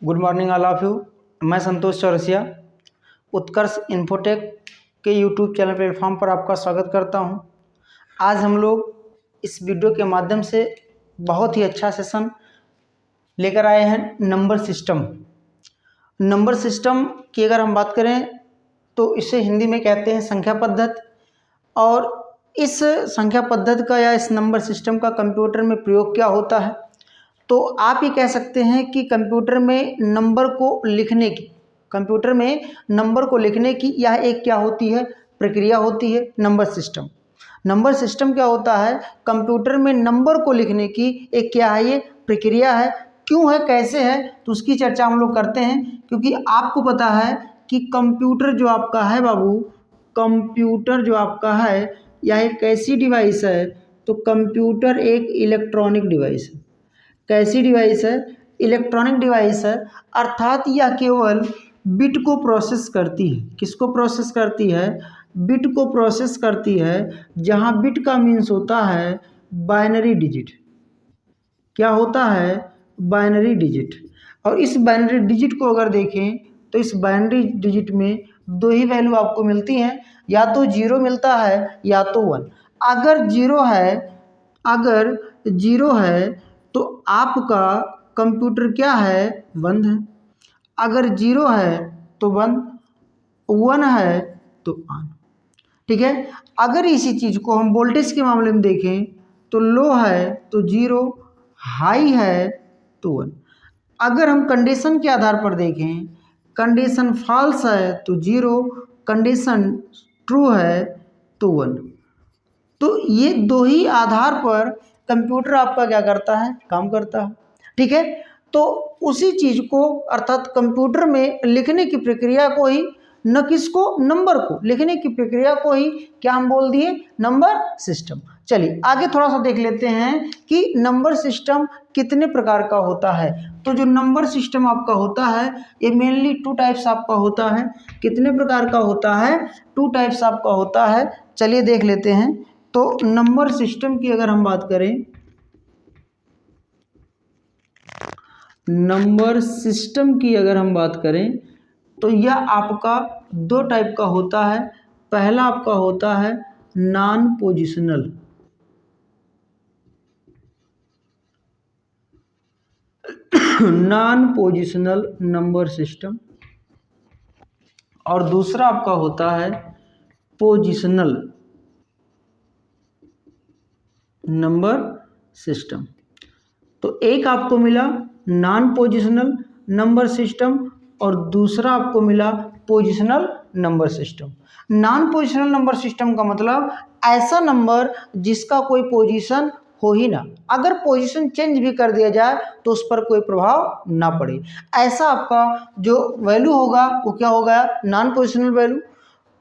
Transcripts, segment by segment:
Good morning all of you. मैं संतोष चौरसिया उत्कर्ष infotech के YouTube channel platform पर आपका स्वागत करता हूं। आज हम लोग इस वीडियो के माध्यम से बहुत ही अच्छा सेशन लेकर आए हैं। नंबर सिस्टम की अगर हम बात करें तो इसे हिंदी में कहते हैं संख्या पद्धति। और इस संख्या पद्धति का या इस नंबर सिस्टम का कंप्यूटर में प्रयोग क्या होता है, तो आप ये कह सकते हैं कि कंप्यूटर में नंबर को लिखने की यह एक क्या होती है, प्रक्रिया होती है नंबर सिस्टम क्या होता है, कंप्यूटर में नंबर को लिखने की एक क्या है, ये प्रक्रिया है। क्यों है, कैसे है, तो उसकी चर्चा हम लोग करते हैं। क्योंकि आपको पता है कि कंप्यूटर जो आपका है बाबू, कंप्यूटर जो आपका है यह एक कैसी डिवाइस है, तो कंप्यूटर एक इलेक्ट्रॉनिक डिवाइस है। कैसी डिवाइस है, इलेक्ट्रॉनिक डिवाइस है। अर्थात यह केवल बिट को प्रोसेस करती है। किसको प्रोसेस करती है, बिट को प्रोसेस करती है। जहां बिट का मीन्स होता है बाइनरी डिजिट। क्या होता है, बाइनरी डिजिट। और इस बाइनरी डिजिट को अगर देखें तो इस बाइनरी डिजिट में दो ही वैल्यू आपको मिलती हैं, या तो 0 मिलता है या तो 1। अगर जीरो है तो आपका कंप्यूटर क्या है, बंद है। अगर 0 है तो बंद, 1 है तो ऑन। ठीक है। अगर इसी चीज को हम वोल्टेज के मामले में देखें तो लो है तो 0, हाई है तो 1। अगर हम कंडीशन के आधार पर देखें, कंडीशन फॉल्स है तो 0, कंडीशन ट्रू है तो 1। तो ये दो ही आधार पर कंप्यूटर आपका क्या करता है, काम करता है। ठीक है। तो उसी चीज को अर्थात कंप्यूटर में लिखने की प्रक्रिया को ही, न किसको, नंबर को लिखने की प्रक्रिया को ही क्या हम बोल दिए, नंबर सिस्टम। चलिए आगे थोड़ा सा देख लेते हैं कि नंबर सिस्टम कितने प्रकार का होता है। तो जो नंबर सिस्टम आपका होता है ये मेनली 2 टाइप्स आपका होता है। कितने प्रकार का होता है, 2 टाइप्स आपका होता है। चलिए देख लेते हैं। तो नंबर सिस्टम की अगर हम बात करें, तो यह आपका 2 टाइप का होता है। पहला आपका होता है नॉन पोजिशनल नंबर सिस्टम, और दूसरा आपका होता है पोजिशनल नंबर सिस्टम। तो एक आपको मिला नॉन पोजिशनल नंबर सिस्टम और दूसरा आपको मिला positional number system. Non positional number system का मतलब ऐसा नंबर जिसका कोई पोजीशन हो ही ना, अगर पोजीशन चेंज भी कर दिया जाए तो उस पर कोई प्रभाव ना पड़े। ऐसा आपका जो वैल्यू होगा वो क्या होगा, non positional value.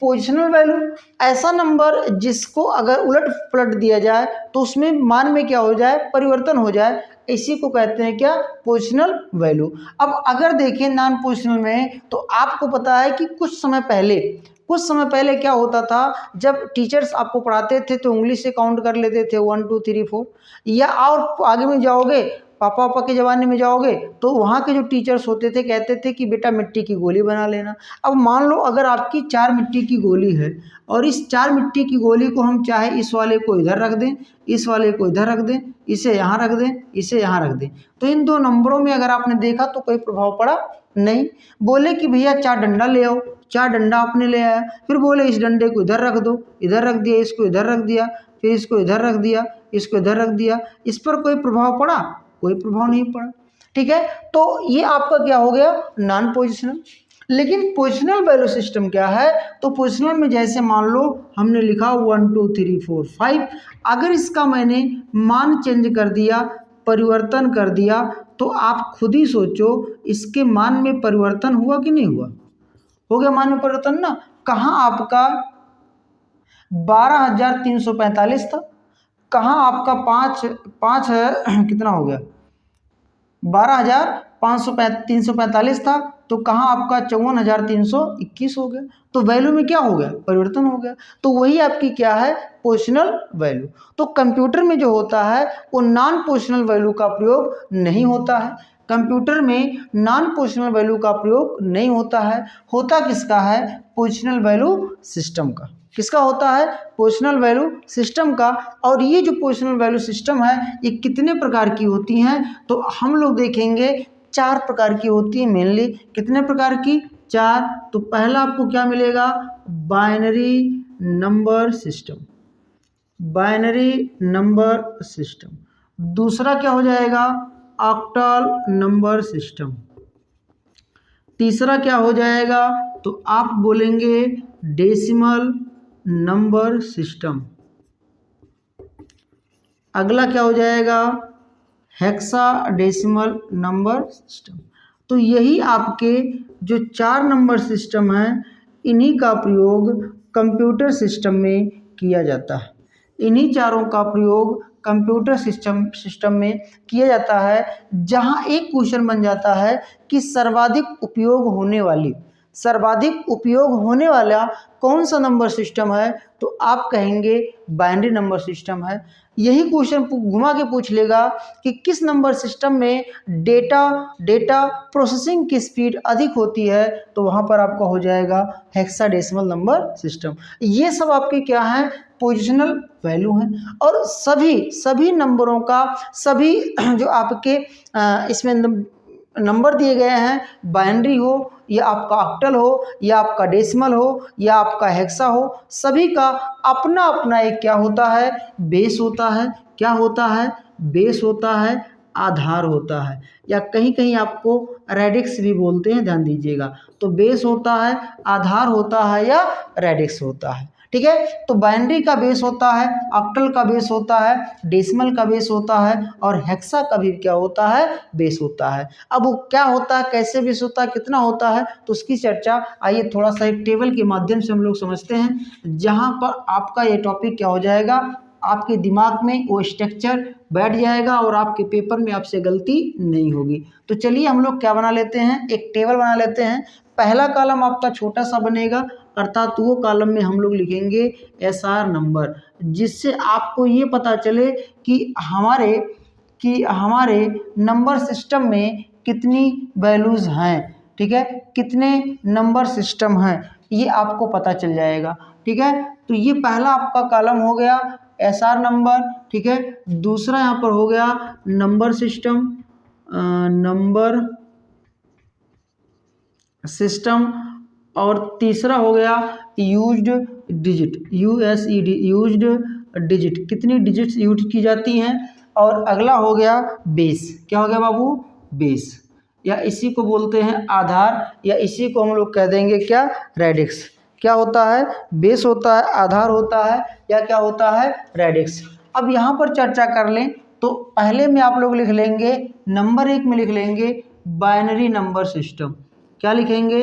Positional value ऐसा नंबर जिसको अगर उलट पलट दिया जाए तो उसमें मान में क्या हो जाए, परिवर्तन हो जाए, इसी को कहते हैं क्या, पोजिशनल वैल्यू। अब अगर देखें नॉन पोजिशनल में, तो आपको पता है कि कुछ समय पहले क्या होता था, जब टीचर्स आपको पढ़ाते थे तो उंगली से काउंट कर लेते थे 1 2 3 4। या और आगे में जाओगे, पापा के ज़माने में जाओगे तो वहाँ के जो टीचर्स होते थे कहते थे कि बेटा मिट्टी की गोली बना लेना। अब मान लो अगर आपकी 4 मिट्टी की गोली है और इस 4 मिट्टी की गोली को हम चाहे इस वाले को इधर रख दें, इस वाले को इधर रख दें, इसे यहाँ रख दें, इसे यहाँ रख दें, तो इन 2 नंबरों में अगर आपने देखा तो कोई प्रभाव पड़ा नहीं। बोले कि भैया 4 डंडा ले आओ, 4 डंडा आपने ले आया, फिर बोले इस डंडे को इधर रख दो, इधर रख दिया, इसको इधर रख दिया, फिर इसको इधर रख दिया, इसको इधर रख दिया, इस पर कोई प्रभाव पड़ा, कोई प्रभाव नहीं पड़ा। ठीक है। तो ये आपका क्या हो गया, नॉन पोजिशनल। लेकिन पोजिशनल वैल्यू सिस्टम क्या है, तो पोजिशनल में जैसे मान लो हमने लिखा 1 2 3 4 5, अगर इसका मैंने मान चेंज कर दिया, परिवर्तन कर दिया, तो आप खुद ही सोचो इसके मान में परिवर्तन हुआ कि नहीं हुआ, हो गया मान में परिवर्तन ना। कहाँ आपका 12,345 था, कहाँ आपका 5 कितना हो गया, 12,345 था, तो कहाँ आपका 54,321 हो गया। तो वैल्यू में क्या हो गया, परिवर्तन हो गया। तो वही आपकी क्या है, पोजिशनल वैल्यू। तो कंप्यूटर में जो होता है वो नॉन पोजिशनल वैल्यू का प्रयोग नहीं होता है। कंप्यूटर में नॉन पोजिशनल वैल्यू का प्रयोग नहीं होता है। होता किसका है? पोजिशनल वैल्यू सिस्टम का। किसका होता है? पोजिशनल वैल्यू सिस्टम का। और ये जो पोजिशनल वैल्यू सिस्टम है ये कितने प्रकार की होती हैं? तो हम लोग देखेंगे 4 प्रकार की होती है मेनली। कितने प्रकार की? 4। तो पहला आपको क्या मिलेगा? Binary number system, binary number system. दूसरा क्या हो जाएगा? Octal number system. तीसरा क्या हो जाएगा? तो आप बोलेंगे डेसिमल नंबर सिस्टम। अगला क्या हो जाएगा? Hexadecimal number system. तो यही आपके जो 4 नंबर सिस्टम हैं इन्हीं का प्रयोग कंप्यूटर सिस्टम में किया जाता है। इन्हीं चारों का प्रयोग कंप्यूटर सिस्टम में किया जाता है। जहां एक क्वेश्चन बन जाता है कि सर्वाधिक उपयोग होने वाला कौन सा नंबर सिस्टम है? तो आप कहेंगे बाइनरी नंबर सिस्टम है। यही क्वेश्चन घुमा के पूछ लेगा कि किस नंबर सिस्टम में डेटा प्रोसेसिंग की स्पीड अधिक होती है? तो वहां पर आपका हो जाएगा हेक्साडेसिमल नंबर सिस्टम। ये सब आपके क्या हैं? पोजिशनल वैल्यू हैं। और सभी नंबरों का सभी जो आपके इसमें नंबर दिए गए हैं, बाइनरी हो या आपका ऑक्टल हो या आपका डेसिमल हो या आपका हेक्सा हो, सभी का अपना अपना एक क्या होता है? बेस होता है। क्या होता है? बेस होता है, आधार होता है, या कहीं कहीं आपको रेडिक्स भी बोलते हैं, ध्यान दीजिएगा। तो बेस होता है, आधार होता है या रेडिक्स होता है। ठीक है। तो बाइनरी का बेस होता है, ऑक्टल का बेस होता है, डेसिमल का बेस होता है और हेक्सा का भी क्या होता है? बेस होता है। अब वो क्या होता है, कैसे बेस होता है, कितना होता है, तो उसकी चर्चा आइए थोड़ा सा एक टेबल के माध्यम से हम लोग समझते हैं, जहां पर आपका ये टॉपिक क्या हो जाएगा, आपके दिमाग में वो स्ट्रक्चर बैठ जाएगा और आपके पेपर में आपसे गलती नहीं होगी। तो चलिए हम लोग क्या बना लेते हैं, एक टेबल बना लेते हैं। पहला कॉलम आपका छोटा सा बनेगा, अर्थात वो कॉलम में हम लोग लिखेंगे एसआर नंबर, जिससे आपको ये पता चले कि हमारे नंबर सिस्टम में कितनी वैल्यूज़ हैं। ठीक है, कितने नंबर सिस्टम हैं ये आपको पता चल जाएगा। ठीक है, तो ये पहला आपका कॉलम हो गया एसआर नंबर। ठीक है, दूसरा यहाँ पर हो गया नंबर सिस्टम, नंबर सिस्टम, और तीसरा हो गया यूज्ड डिजिट, यूएसईडी, यूज्ड डिजिट, कितनी डिजिट्स यूज की जाती हैं। और अगला हो गया बेस। क्या हो गया बाबू? बेस, या इसी को बोलते हैं आधार, या इसी को हम लोग कह देंगे क्या? रेडिक्स। क्या होता है? बेस होता है, आधार होता है, या क्या होता है? रेडिक्स। अब यहाँ पर चर्चा कर लें तो पहले में आप लोग लिख लेंगे, नंबर 1 में लिख लेंगे बाइनरी नंबर सिस्टम। क्या लिखेंगे?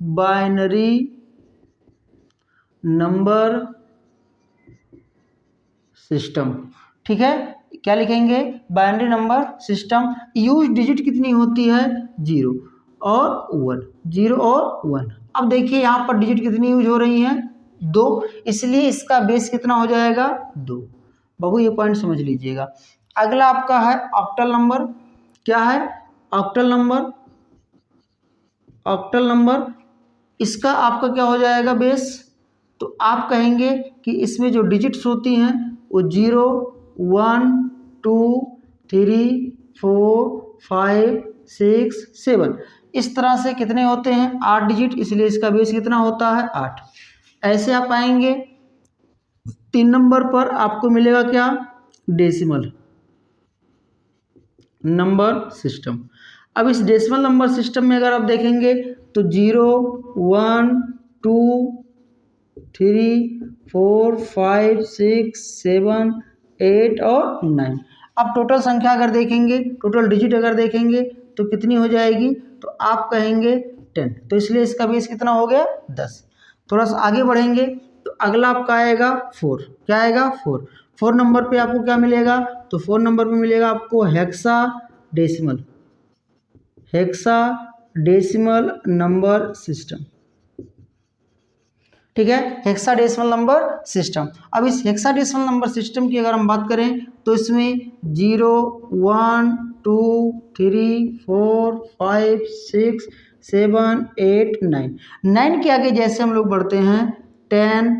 Binary number system. ठीक है, क्या लिखेंगे? Binary number system. Use digit कितनी होती है? 0 और 1, 0 और 1। अब देखिए यहाँ पर डिजिट कितनी यूज हो रही हैं? 2, इसलिए इसका बेस कितना हो जाएगा? 2। बाबू ये पॉइंट समझ लीजिएगा। अगला आपका है ऑक्टल नंबर। क्या है? Octal number. ऑक्टल नंबर, इसका आपका क्या हो जाएगा? बेस। तो आप कहेंगे कि इसमें जो डिजिट्स होती हैं वो 0, 1, 2, 3, 4, 5, 6, 7, इस तरह से कितने होते हैं? 8 डिजिट, इसलिए इसका बेस कितना होता है? 8। ऐसे आप आएंगे 3 नंबर पर, आपको मिलेगा क्या? Decimal number system. अब इस डेसिमल नंबर सिस्टम में अगर आप देखेंगे तो 0, 1, 2, 3, 4, 5, 6, 7, 8 और 9। अब टोटल संख्या अगर देखेंगे, टोटल डिजिट अगर देखेंगे तो कितनी हो जाएगी? तो आप कहेंगे 10। तो इसलिए इसका बेस कितना हो गया? 10। थोड़ा सा आगे बढ़ेंगे तो अगला आपका आएगा 4। क्या आएगा? 4। 4 नंबर पे आपको क्या मिलेगा? तो 4 नंबर पे मिलेगा आपको hexa decimal, hexa decimal number system. ठीक है, हेक्साडेसिमल नंबर सिस्टम। अब इस हेक्साडेसिमल नंबर सिस्टम की अगर हम बात करें तो इसमें 0, 1, 2 3 4 5 6 7 8 9। 9 के आगे जैसे हम लोग बढ़ते हैं 10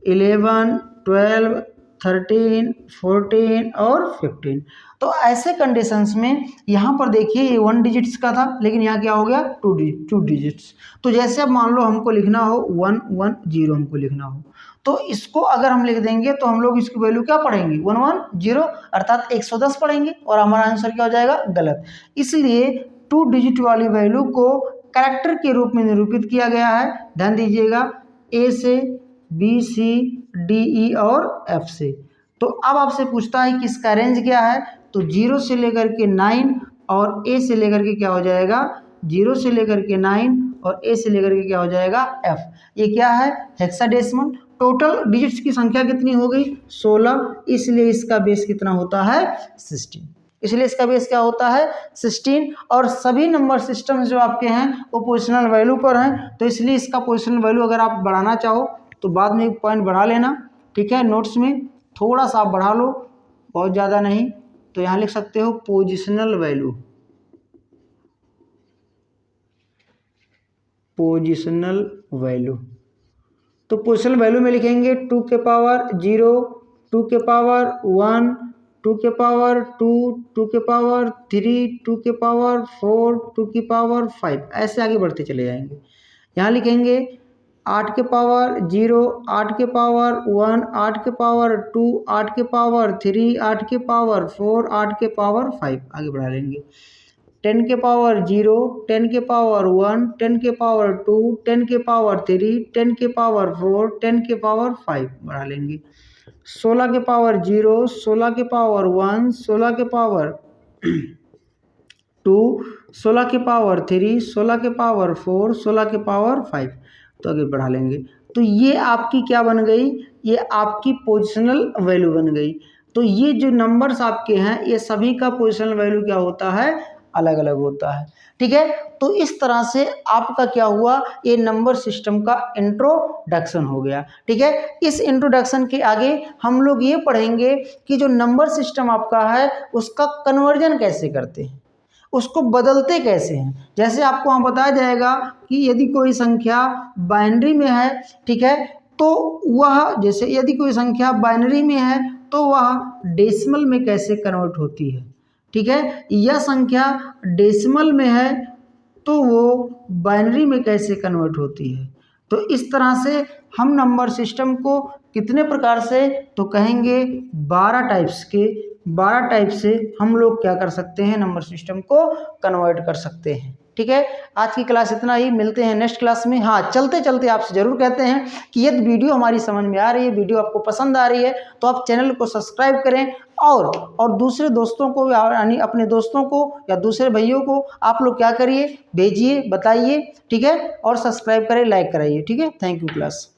11 12 13 14 और 15। तो ऐसे कंडीशंस में यहाँ पर देखिए ये 1 डिजिट्स का था, लेकिन यहाँ क्या हो गया 2 डिजिट्स। तो जैसे अब मान लो हमको लिखना हो 1 1 0 हमको लिखना हो, तो इसको अगर हम लिख देंगे तो हम लोग इसकी वैल्यू क्या पढ़ेंगे 1 1 0 अर्थात 110 पढ़ेंगे और हमारा आंसर क्या हो जाएगा गलत। इसलिए 2 डिजिट वाली वैल्यू को कैरेक्टर के रूप में निरूपित किया गया है। ध्यान दीजिएगा ए से बी सी डी ई और एफ से। तो अब आपसे पूछता है कि इसका रेंज क्या है, तो 0 से लेकर के 9 और ए से लेकर के क्या हो जाएगा 0 से लेकर के 9 और ए से लेकर के क्या हो जाएगा एफ। ये क्या है हेक्साडेसिमल। टोटल डिजिट्स की संख्या कितनी हो गई 16, इसलिए इसका बेस कितना होता है 16। इसलिए इसका बेस क्या होता है 16। और सभी नंबर सिस्टम जो आपके हैं वो पोजिशनल वैल्यू पर हैं, तो इसलिए इसका पोजिशनल वैल्यू अगर आप बढ़ाना चाहो तो बाद में एक पॉइंट बढ़ा लेना, ठीक है। नोट्स में थोड़ा सा आप बढ़ा लो, बहुत ज़्यादा नहीं। तो यहाँ लिख सकते हो पोजिशनल वैल्यू, पोजिशनल वैल्यू। तो पोजिशनल वैल्यू में लिखेंगे 2 के पावर 0, 2 के पावर 1, 2 के पावर 2, 2 के पावर 3, 2 के पावर 4, 2 की पावर 5, ऐसे आगे बढ़ते चले जाएंगे। यहाँ लिखेंगे 8 के पावर 0, 8 के पावर 1, 8 के पावर 2, 8 के पावर 3, 8 के पावर 4, 8 के पावर 5, आगे बढ़ा लेंगे। 10 के पावर 0, 10 के पावर 1, 10 के पावर 2, 10 के पावर 3, 10 के पावर 4, 10 के पावर 5, बढ़ा लेंगे। 16 के पावर 0, 16 के पावर 1, 16 के पावर 2, 16 के पावर 3, 16 के पावर 4, 16 के पावर 5, तो आगे बढ़ा लेंगे। तो ये आपकी क्या बन गई, ये आपकी पोजिशनल वैल्यू बन गई। तो ये जो नंबर्स आपके हैं ये सभी का पोजिशनल वैल्यू क्या होता है अलग अलग होता है, ठीक है। तो इस तरह से आपका क्या हुआ ये नंबर सिस्टम का इंट्रोडक्शन हो गया, ठीक है। इस इंट्रोडक्शन के आगे हम लोग ये पढ़ेंगे कि जो नंबर सिस्टम आपका है उसका कन्वर्जन कैसे करते हैं, उसको बदलते कैसे हैं। जैसे आपको वहाँ बताया जाएगा कि यदि कोई संख्या बाइनरी में है, ठीक है, तो वह जैसे यदि कोई संख्या बाइनरी में है तो वह डेसिमल में कैसे कन्वर्ट होती है, ठीक है। यह संख्या डेसिमल में है तो वो बाइनरी में कैसे कन्वर्ट होती है। तो इस तरह से हम नंबर सिस्टम को कितने प्रकार से, तो कहेंगे 12 टाइप्स के, 12 टाइप से हम लोग क्या कर सकते हैं नंबर सिस्टम को कन्वर्ट कर सकते हैं, ठीक है। आज की क्लास इतना ही, मिलते हैं नेक्स्ट क्लास में। हाँ, चलते चलते आपसे ज़रूर कहते हैं कि यदि वीडियो हमारी समझ में आ रही है, वीडियो आपको पसंद आ रही है तो आप चैनल को सब्सक्राइब करें और दूसरे दोस्तों को यानी अपने दोस्तों को या दूसरे भाइयों को आप लोग क्या करिए भेजिए, बताइए, ठीक है, और सब्सक्राइब करें, लाइक कराइए, ठीक है। Thank you class.